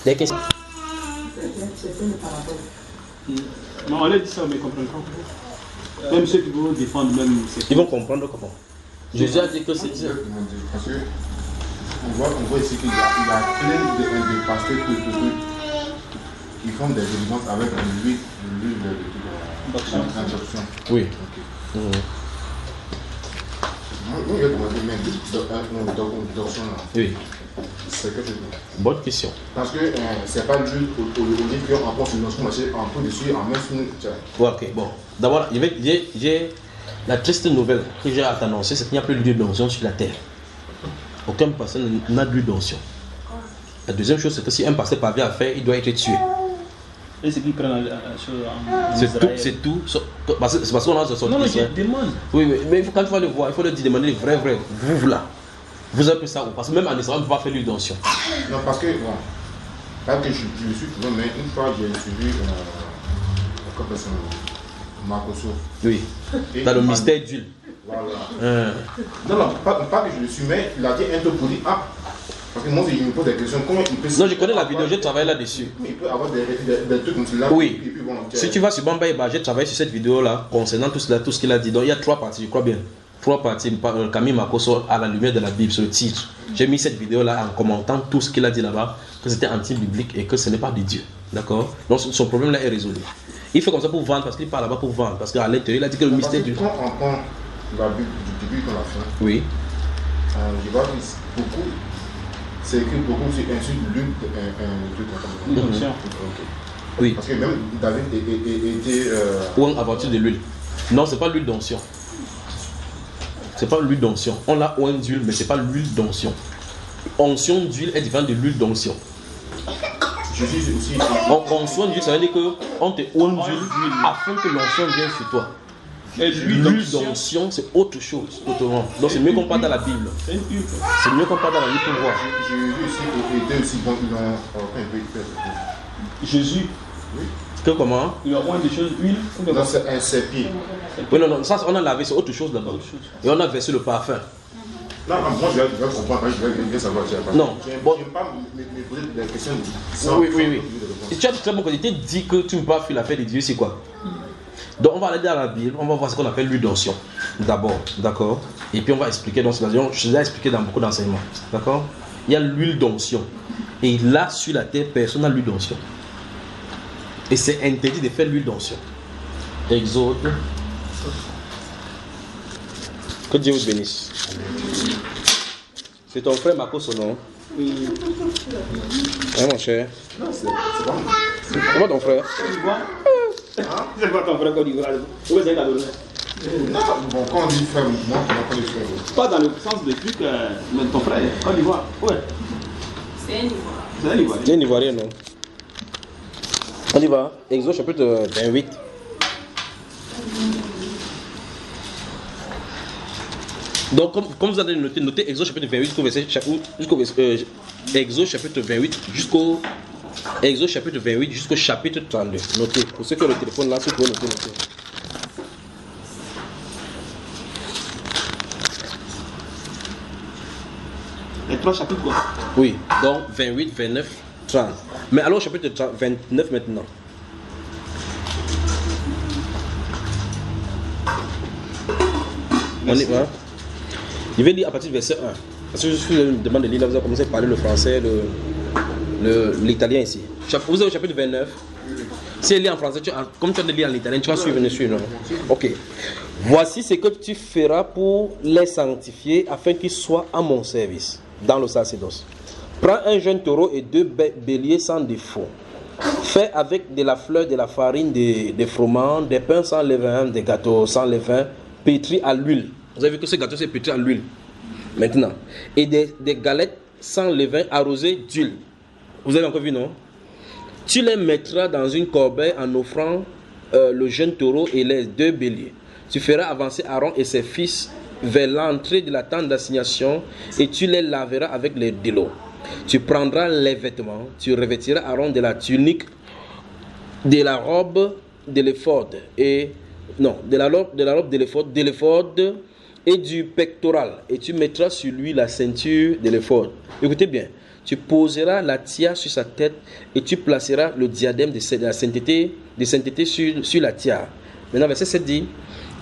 Des questions? Non, on a dit ça, mais ils ne comprennent pas. Même ceux qui vont défendre, même. Ils vont comprendre comment. Jésus a dit que c'est. Parce que on voit ici qu'il y a plein de pasteurs qui font des délivrances avec l'huile d'adoption. Oui. Oui, oui. C'est que bonne question. Parce que c'est pas l'huile olive qu'on apporte sur notre marché en tout dessus, en même temps. Ok, bon. D'abord, j'ai la triste nouvelle que j'ai à t'annoncer, c'est qu'il n'y a plus d'huile d'onction sur la terre. Aucun pasteur n'a d'huile d'onction. La deuxième chose, c'est que si un pasteur parvient à faire, il doit être tué. Et c'est qui prennent la chose en C'est tout. C'est parce qu'on a ce sorte non, de je demande. Oui, mais quand tu vas le voir, il faut le dire, demander les vrais. Vous là. Vous avez ça ou parce que même en Israël, on ne peut pas faire l'huile d'onction. Non, parce que, bon, là que je suis souvent, mais une fois j'ai suivi Marcoso. Oui. Dans le mystère d'huile. Voilà. Non, pas que je le suis, mais il a dit un peu pour dire, parce que moi, je me pose des questions, comment il peut... Non, je connais la vidéo, j'ai travaillé là-dessus. Il peut avoir des trucs comme cela. Oui. Et puis, bon, si tu vas sur Bambaïba, j'ai travaillé sur cette vidéo-là, concernant tout ce qu'il a dit. Donc, il y a 3 parties, je crois bien. 3 parties, Camille Makoso à la lumière de la Bible, sur le titre. J'ai mis cette vidéo-là en commentant tout ce qu'il a dit là-bas, que c'était anti-biblique et que ce n'est pas de Dieu. D'accord? Donc, son problème-là est résolu. Il fait comme ça pour vendre, parce qu'il parle là-bas pour vendre. Parce qu'à l'intérieur, il a dit que le mystère du... Quand on prend la Bible du début à la fin, oui. Je vois que beaucoup... C'est écrit beaucoup, c'est insulte l'huile de Oui. Parce que même David était... Ou à partir de l'huile. Non, c'est pas l'huile d'onction. C'est pas l'huile d'onction. On a oint d'huile, mais c'est pas l'huile d'onction. Onction d'huile est différente de l'huile d'onction. Jésus aussi... Onction d'huile, ça veut dire qu'on te oint d'huile afin que l'onction vienne sur toi. L'huile d'onction, c'est autre chose, totalement. Donc c'est mieux qu'on parle dans la Bible. C'est mieux qu'on parle dans la Bible pour voir. Jésus aussi était aussi bon, il a Jésus. Oui. Que comment? Il a moins des choses, huile. Non, c'est un sépi. Oui, non, ça on a lavé, c'est autre chose d'abord. Et on a versé le parfum. Non, moi je vais comprendre, je vais savoir. Non, bon. Je ne vais pas me poser des questions. Oui. Et tu as très bon côté, tu dis que tu ne peux pas faire l'affaire de Dieu, c'est quoi? Donc on va aller dans la Bible, on va voir ce qu'on appelle l'huile d'onction. D'abord, d'accord? Et puis on va expliquer dans cette version, je vous ai expliqué dans beaucoup d'enseignements. D'accord? Il y a l'huile d'onction. Et là, sur la terre, personne n'a l'huile d'onction. Et c'est interdit de faire l'huile d'onction. Exode. Que Dieu vous bénisse. C'est ton frère Marco Sonon. Oui. Hein, mon cher? Non, c'est pas moi. Comment ton frère? C'est quoi ton frère Côte d'Ivoire? Où est-ce cadeau? Non, bon, quand on dit frère, moi, on dit frère. Pas dans le sens de truc, mais ton frère, Côte d'Ivoire. Ouais. C'est un Ivoire. C'est un Ivoirien. C'est un Ivoirien, non? On y va. Exode chapitre 28. Donc, comme vous allez notez Exode chapitre 28 Exode chapitre 28 Exode chapitre 28 jusqu'au chapitre 32. Notez. Pour ceux qui ont le téléphone là, si vous pouvez noter. Les 3 chapitres quoi? Oui, donc 28, 29, 30. Mais alors chapitre 29 maintenant. On y va. Je vais lire à partir du verset 1. Parce que je suis me demande de lire, là vous avez commencé à parler le français, l'italien ici. Vous avez le chapitre 29. Si elle lit en français, comme tu as de lire en italien, tu vas suivre dessus, non? Ok. Voici ce que tu feras pour les sanctifier afin qu'ils soient à mon service dans le sacerdoce. Prends un jeune taureau et 2 béliers sans défaut. Fais avec de la fleur, de la farine, des fromages, des pains sans levain, des gâteaux sans levain, pétris à l'huile. Vous avez vu que ce gâteau c'est pétri à l'huile. Maintenant. Et des galettes sans levain arrosées d'huile. Vous avez encore vu, non? Tu les mettras dans une corbeille en offrant le jeune taureau et les 2 béliers. Tu feras avancer Aaron et ses fils vers l'entrée de la tente d'assignation et tu les laveras avec de l'eau. Tu prendras les vêtements, tu revêtiras Aaron de la tunique, de la robe de l'éphod et de la robe de l'éphod et du pectoral, et tu mettras sur lui la ceinture de l'éphod. Écoutez bien, tu poseras la tiare sur sa tête et tu placeras le diadème de la sainteté, sur la tiare. Maintenant, verset 7 dit,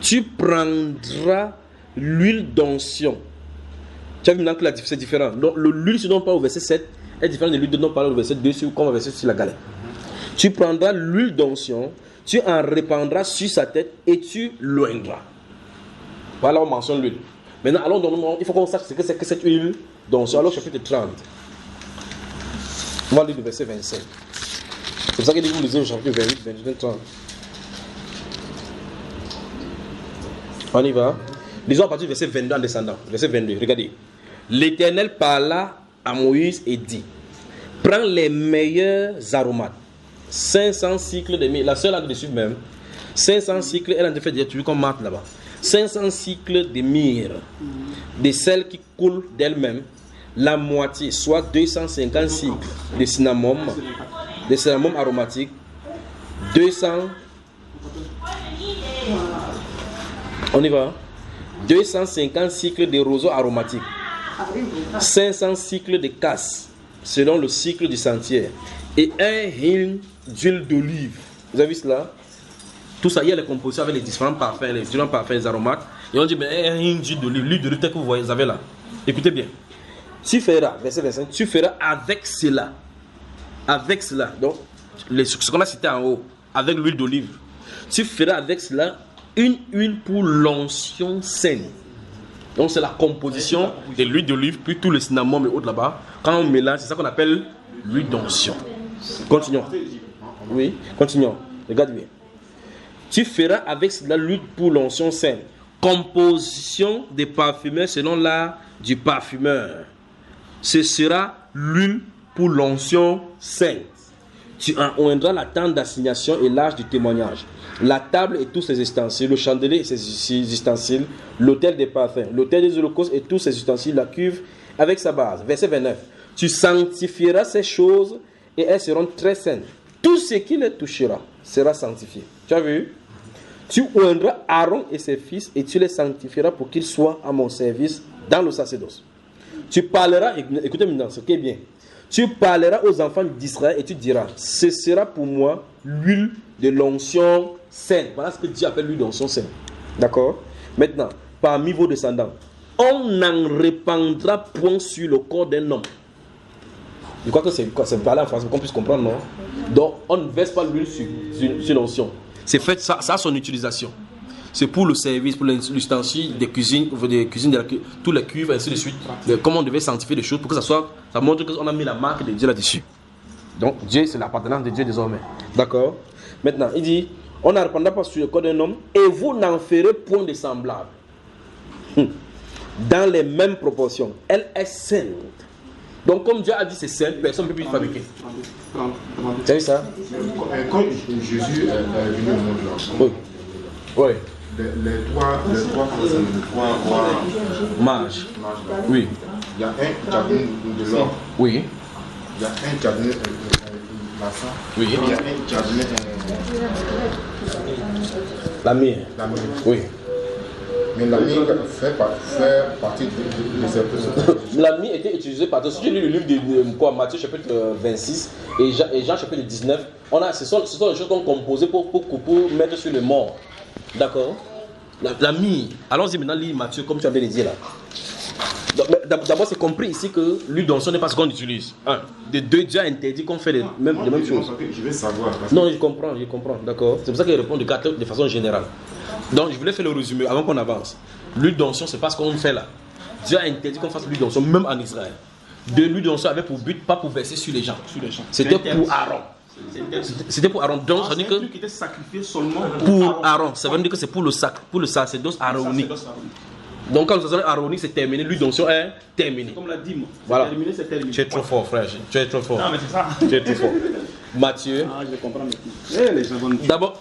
tu prendras l'huile d'onction. Tu as vu maintenant que c'est différent. Donc, l'huile dont on parle au verset 7 est différente de l'huile dont on parle au verset 2, comme au verset sur la galette. Tu prendras l'huile d'onction, tu en répandras sur sa tête et tu l'oindras. Voilà, on mentionne l'huile. Maintenant, allons il faut qu'on sache ce que c'est que cette huile d'onction. Alors, chapitre 30. On va lire le verset 27. C'est pour ça qu'il dit que vous lisez le chapitre 28, 29, 30. On y va. Lisons à partir du verset 22 en descendant. Verset 22, regardez. L'Éternel parla à Moïse et dit, prends les meilleurs aromates, 500 cycles de myrrhe, la seule là-dessus même, 500 cycles, elle a fait dire, tu veux qu'on marque là-bas, 500 cycles de myrrhe, de celles qui coulent d'elles-mêmes, la moitié, soit 250 cycles de cinnamome aromatique, 200, on y va, 250 cycles de roseaux aromatiques, 500 cycles de casses, selon le cycle du sentier, et un hin d'huile d'olive. Vous avez vu cela? Tout ça, il y a les compositions avec les différents parfums, les aromates. Et on dit, mais un hin d'huile d'olive, l'huile d'olive que vous avez là. Écoutez bien. Tu feras, verset 25, tu feras avec cela, donc ce qu'on a cité en haut, avec l'huile d'olive, tu feras avec cela une huile pour l'onction saine. Donc c'est la composition de l'huile d'olive, puis tout le cinnamon et autres là-bas. Quand on mélange, c'est ça qu'on appelle l'huile d'onction. Continuons. Oui, continuons. Regarde bien. Tu feras avec cela l'huile pour l'onction saine. Composition des parfumeurs selon l'art du parfumeur. Ce sera l'huile pour l'onction sainte. Tu en oindras la tente d'assignation et l'arche du témoignage, la table et tous ses ustensiles, le chandelier et ses ustensiles, l'autel des parfums, l'autel des holocaustes et tous ses ustensiles, la cuve avec sa base. Verset 29. Tu sanctifieras ces choses et elles seront très saines. Tout ce qui les touchera sera sanctifié. Tu as vu? Tu oindras Aaron et ses fils et tu les sanctifieras pour qu'ils soient à mon service dans le sacerdoce. Tu parleras, écoutez maintenant, ce qui est bien. Tu parleras aux enfants d'Israël et tu diras, ce sera pour moi l'huile de l'onction saine. Voilà ce que Dieu appelle l'huile d'onction saine. D'accord? Maintenant, parmi vos descendants, on n'en répandra point sur le corps d'un homme. Je crois que c'est parlé en français pour qu'on puisse comprendre, non? Donc, on ne verse pas l'huile sur l'onction. C'est fait, ça a son utilisation. C'est pour le service, pour l'ustensile des cuisines, tous les cuivres, ainsi de suite. Comment on devait sanctifier les choses pour que ça montre qu'on a mis la marque de Dieu là-dessus. Donc, Dieu, c'est l'appartenance de Dieu désormais. D'accord? Maintenant, il dit, on ne répandra pas sur le corps d'un homme et vous n'en ferez point de semblable. Dans les mêmes proportions. Elle est sainte. Donc, comme Dieu a dit c'est saint, personne ne peut plus fabriquer. Tu as vu ça? Quand Jésus est venu au monde là, oui. Oui. Les trois rois mages. Oui. Il y a un jardin de l'or. Oui. Il y a un jardin l'argent. Oui. Il y a un jardin la myrrhe. Oui. Mais la myrrhe fait partie de ces personnes. La myrrhe était utilisée par. Si tu lis le livre de Matthieu chapitre 26 et Jean chapitre 19, ce sont les choses qu'on composait pour mettre sur le mort. D'accord? La myrrhe. Allons-y maintenant lire Matthieu comme tu avais dit là. D'abord, c'est compris ici que l'huile d'onction n'est pas ce qu'on utilise. De deux, Dieu a interdit qu'on fait les mêmes choses. Je vais savoir. Non, je comprends. D'accord? C'est pour ça qu'il répond de façon générale. Donc, je voulais faire le résumé avant qu'on avance. L'huile d'onction, c'est pas ce qu'on fait là. Dieu a interdit qu'on fasse l'huile d'onction, même en Israël. De l'huile d'onction avait pour but, pas pour verser sur les gens. C'était pour Aaron. C'était pour Aaron. Donc, ça veut dire que qui était sacrifié seulement pour Aaron. Ça veut dire que c'est pour le sacerdoce aaronique. Donc, quand le sacerdoce aaronique c'est terminé, l'huile d'onction est terminée. Comme l'a dit, moi. Voilà. Terminé, c'est terminé. Tu es trop fort, frère. Tu es trop fort. Non, mais c'est ça. Tu es trop fort. Matthieu. Je comprends maintenant. D'abord,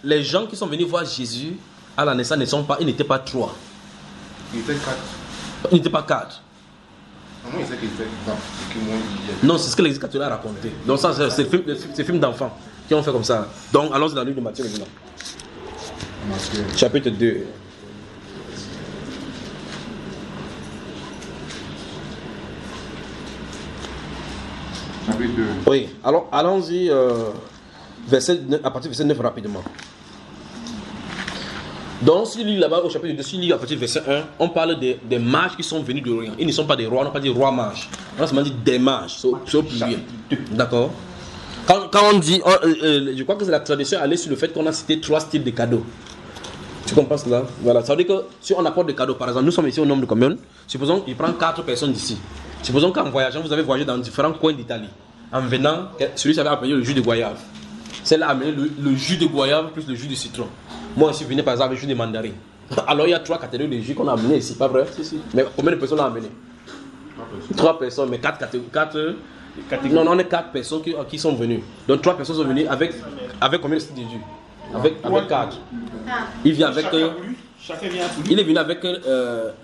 les gens qui sont venus voir Jésus à la naissance ils n'étaient pas 3. Ils étaient 4. Ils n'étaient pas 4. Comment ils étaient qu'ils étaient Non, c'est ce que l'Église catholique a raconté. Donc ça, c'est le film d'enfants qui ont fait comme ça. Donc allons-y dans le livre de Matthieu maintenant. Chapitre 2. chapitre 2. Oui, alors allons-y à partir du verset 9 rapidement. Donc, si lit là-bas au chapitre 2, si lit à partir du verset 1, on parle des mages qui sont venus de l'Orient. Ils ne sont pas des rois, on n'a pas dit rois mages. On a seulement dit des mages, c'est au pluriel. D'accord. Quand on dit, je crois que c'est la tradition allée sur le fait qu'on a cité 3 styles de cadeaux. Tu comprends cela? Voilà, ça veut dire que si on apporte des cadeaux, par exemple, nous sommes ici au nombre de combien? Supposons qu'il prend 4 personnes d'ici. Supposons qu'en voyageant, vous avez voyagé dans différents coins d'Italie. En venant, celui-ci avait amené le jus de goyave. Celle-là a amené le jus de goyave plus le jus de citron. Moi aussi, je venais par exemple avec le jus de mandarine. Alors il y a 3 catégories de jus qu'on a amené ici, pas vrai? Si. Mais combien de personnes on a amené? 3 personnes, mais 4 catégories. Non, on est 4 personnes qui sont venues. Donc 3 personnes sont venues avec combien de styles de jus? Avec 4. Il vient avec. Chacun vient avec. Il est venu avec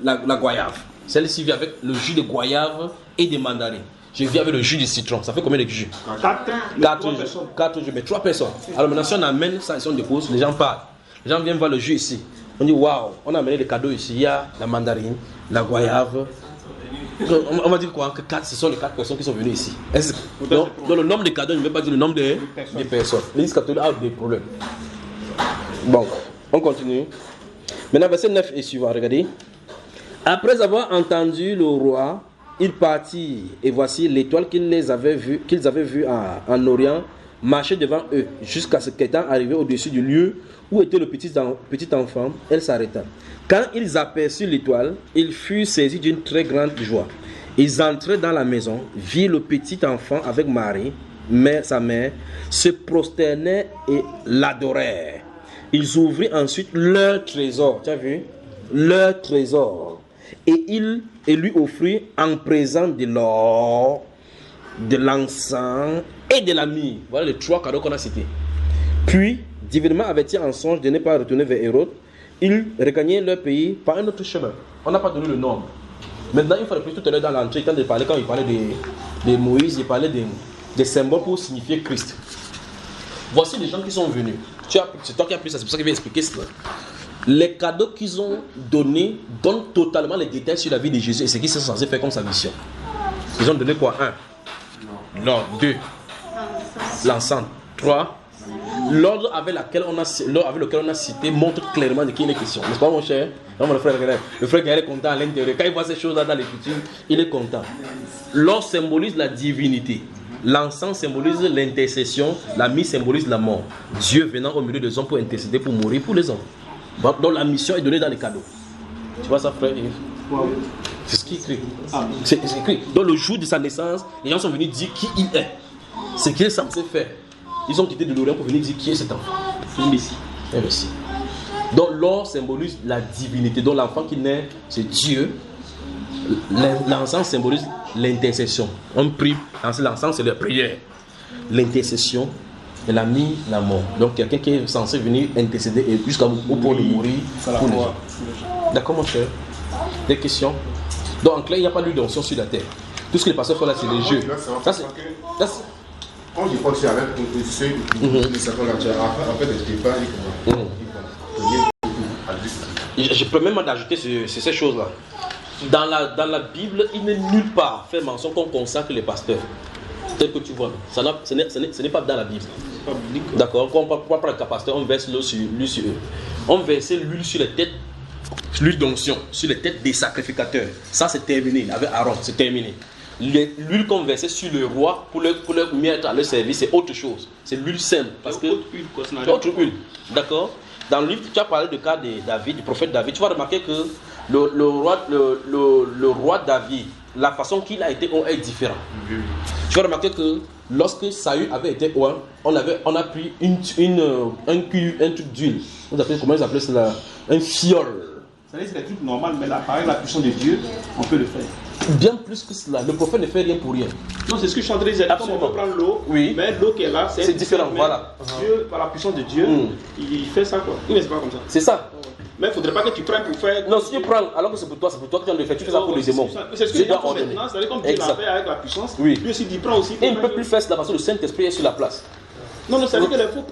la goyave. Celle-ci vient avec le jus de goyave et de mandarine. Je viens avec le jus de citron. Ça fait combien de jus? 4 jus, mais 3 personnes. Alors maintenant, si on amène ça ici, on dépose, les gens parlent. Les gens viennent voir le jus ici. On dit waouh, on a amené des cadeaux ici. Il y a la mandarine, la goyave. On va dire quoi? Que 4, ce sont les 4 personnes qui sont venues ici. Donc le nombre de cadeaux, je ne vais pas dire le nombre de personnes. L'Église catholique a des problèmes. Bon, on continue. Maintenant, verset 9 et suivant, regardez. Après avoir entendu le roi, il partit, et voici l'étoile qu'ils avaient vue en Orient marcher devant eux, jusqu'à ce qu'étant arrivé au-dessus du lieu où était le petit enfant, elle s'arrêta. Quand ils aperçurent l'étoile, ils furent saisis d'une très grande joie. Ils entrèrent dans la maison, virent le petit enfant avec Marie, sa mère, se prosternaient et l'adorèrent. Ils ouvrirent ensuite leur trésor, tu as vu? Leur trésor. Et lui offrit en présent de l'or, de l'encens et de la myrrhe. Voilà les 3 cadeaux qu'on a cités. Puis, divinement avertis en songe de ne pas retourner vers Hérode, ils regagnaient leur pays par un autre chemin. On n'a pas donné le nombre. Maintenant, une fois de plus, tout à l'heure dans l'entrée, quand il parlait de Moïse, il parlait des symboles pour signifier Christ. Voici les gens qui sont venus. C'est toi qui as pris ça, c'est pour ça que je vais expliquer cela. Les cadeaux qu'ils ont donnés donnent totalement les détails sur la vie de Jésus et ce qu'il s'est censé faire comme sa mission. Ils ont donné quoi? 1. Non. 2. L'encens. 3. L'ordre avec lequel on a cité montre clairement de qui il est question. N'est-ce pas, mon cher? Non, mon frère, le frère Gaël est content à l'intérieur. Quand il voit ces choses-là dans l'écriture, il est content. L'or symbolise la divinité. L'encens symbolise l'intercession. La myrrhe symbolise la mort. Dieu venant au milieu des hommes pour intercéder, pour mourir pour les hommes. Donc la mission est donnée dans les cadeaux. Tu vois ça, frère Yves? C'est ce qui est écrit. C'est écrit. Donc le jour de sa naissance, les gens sont venus dire qui il est. Ce qu'il est censé faire. Ils ont quitté de l'Orient pour venir dire qui est cet enfant. Un Messie. Donc l'or symbolise la divinité. Donc l'enfant qui naît, c'est Dieu. L'encens symbolise l'intercession. On prie. L'encens, c'est la prière. L'intercession. Et la myrrhe, la mort. Donc quelqu'un qui est censé venir intercéder et jusqu'au point de mourir pour les gens. D'accord, mon cher? Des questions? Donc en clair, il n'y a pas d'huile d'onction sur la terre. Tout ce que les pasteurs font là, c'est les jeux. Quand je pense avec ceux qui s'appellent la terre, en fait, je peux même ajouter ces choses-là. Dans la Bible, il n'est nulle part fait mention qu'on consacre les pasteurs. Tel que tu vois, ce n'est pas dans la Bible. D'accord? Quand on prend le cas pasteur, on verse l'huile sur eux. On verse l'huile sur les têtes, l'huile d'onction, sur les têtes des sacrificateurs. Ça, c'est terminé. Avec Aaron, c'est terminé. L'huile qu'on versait sur le roi pour leur mettre à leur service, c'est autre chose. C'est l'huile sainte. Parce que autre huile. D'accord? Dans le livre, tu as parlé du cas de David, du prophète David. Tu vas remarquer que le roi David, la façon qu'il a été oint est différente. Tu vas remarquer que lorsque Saül avait été oint, on a pris un truc d'huile. Comment ils appelaient cela? Un fiole. C'est des trucs normaux, mais là, par la puissance de Dieu, on peut le faire. Bien plus que cela, le prophète ne fait rien pour rien. Non, c'est ce que je suis en train de dire. Comme on peut prendre l'eau, oui. Mais l'eau qui est là, c'est différent. Voilà. Dieu, par la puissance de Dieu, il fait ça quoi. Oui, mais c'est pas comme ça. C'est ça. Mais il ne faudrait pas que tu prennes pour faire. Non, si tu prends, alors que c'est pour toi que tu le fais, tu fais ça pour les démons. C'est ce que tu dois maintenant, c'est-à-dire comme Dieu l'a fait avec la puissance, oui. Lui aussi il prend aussi. Et il ne peut plus faire cela parce que le Saint-Esprit est sur la place. Non, c'est-à-dire que les faux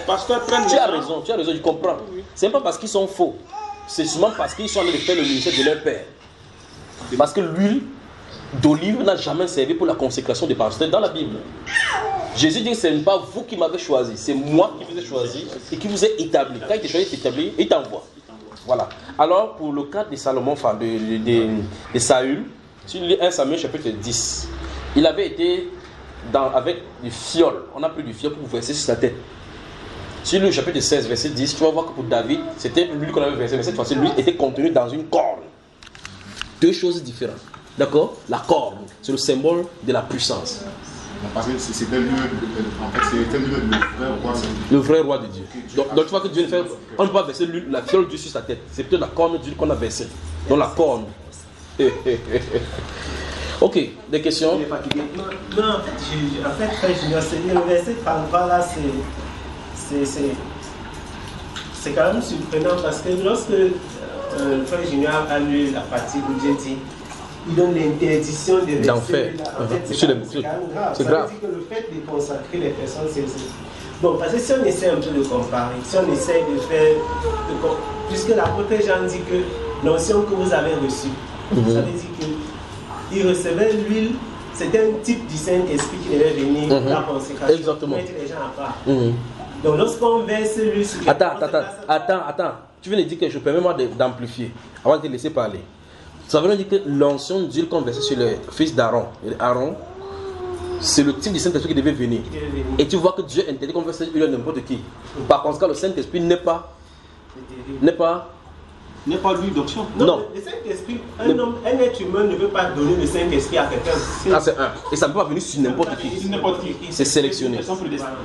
pasteurs prennent. Tu as raison, je comprends. Oui. C'est pas parce qu'ils sont faux, c'est seulement parce qu'ils sont en train de faire le ministère de leur père. Parce que l'huile d'olive n'a jamais servi pour la consécration des pasteurs dans la Bible. Jésus dit que ce n'est pas vous qui m'avez choisi, c'est moi qui vous ai choisi et qui vous ai établi. Quand il t'a choisi, il t'établit, il t'envoie. Voilà. Alors, pour le cas de Salomon, enfin de Saül, si tu lis 1 Samuel chapitre 10, il avait été avec du fiol. On a pris du fiol pour verser sur sa tête. Sur le chapitre 16, verset 10, tu vas voir que pour David, c'était lui qu'on avait versé, mais cette fois-ci, lui était contenu dans une corne. Deux choses différentes. D'accord? La corne, c'est le symbole de la puissance. Parce que c'était lui, en fait, c'était lui le vrai roi. Le vrai roi de Dieu. Donc tu vois que Dieu ne fait. On ne peut pas verser la fiole d'huile sur sa tête. C'est plutôt la corne d'huile qu'on a versée. Donc la corne. Ok, des questions? Non, en fait, frère Junior, le verset 33 là, c'est quand même surprenant parce que lorsque le frère Junior a lu la partie où Dieu dit, il donne l'interdiction de d'en faire. En fait, c'est quand même grave. Ça veut dire que le fait de consacrer les personnes, c'est aussi. Bon, parce que si on essaie un peu de comparer, si on essaie de faire. Puisque l'apôtre Jean dit que l'onction que vous avez reçue, ça veut dire qu'il recevait l'huile, c'était un type du Saint-Esprit qui devait venir dans la consécration. Exactement. Pour mettre les gens à part. Donc lorsqu'on verse l'huile sur les Attends. Tu viens de dire que je permets moi d'amplifier avant de te laisser parler. Ça veut dire que l'onction d'huile qu'on versait sur le fils d'Aaron, c'est le type du Saint-Esprit qui devait venir. Et tu vois que Dieu interdit qu'on verse l'huile à n'importe qui. Par conséquent, le Saint-Esprit n'est pas l'huile d'onction. Non. Le Saint-Esprit, un être humain ne veut pas donner le Saint-Esprit à quelqu'un. Ah, c'est un. Et ça ne peut pas venir sur n'importe qui. N'importe qui. C'est sélectionné.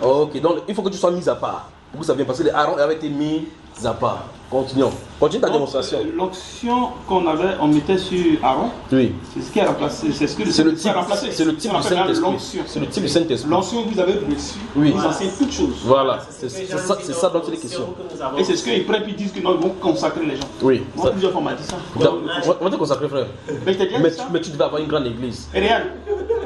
Ok, donc il faut que tu sois mis à part. Vous savez, parce que Aaron avait été mis à part. Continuons. Continue ta démonstration. L'onction qu'on avait, on mettait sur Aaron. Oui. C'est ce qui a remplacé. C'est le type du Saint-Esprit. C'est le type du Saint-Esprit. L'onction que vous avez reçue, oui. vous enseigne toutes choses. Voilà. C'est ça dont il est question. Et c'est ce qu'ils prennent et disent que nous devons consacrer les gens. Oui. Moi, plusieurs fois, on m'a dit ça. On va te consacrer, frère. Mais tu devais avoir une grande église. Et regarde,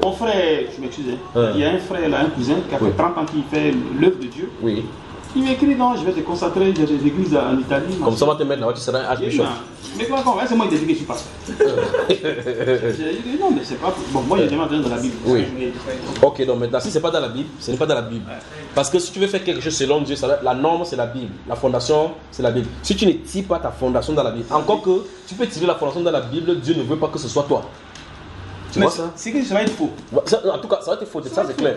mon frère, je m'excuse, il y a un frère, là, un cousin qui a fait 30 ans qu'il fait l'œuvre de Dieu. Oui. Il m'écrit, non, je vais te consacrer, il y a des églises en Italie. Comme ça, on va te mettre là, tu seras un archbishop. Mais comment, c'est moi qui ai dit que je suis pasteur. J'ai dit, non, mais c'est pas. Bon, moi, j'ai jamais entendu dans la Bible. Oui. Ok, donc maintenant, si ce n'est pas dans la Bible, ce n'est pas dans la Bible. Parce que si tu veux faire quelque chose selon Dieu, la norme, c'est la Bible. La fondation, c'est la Bible. Si tu ne tires pas ta fondation dans la Bible, encore que tu peux tirer la fondation dans la Bible, Dieu ne veut pas que ce soit toi. Tu vois ça? C'est que ça va être faux. En tout cas, ça va être faux, ça c'est clair.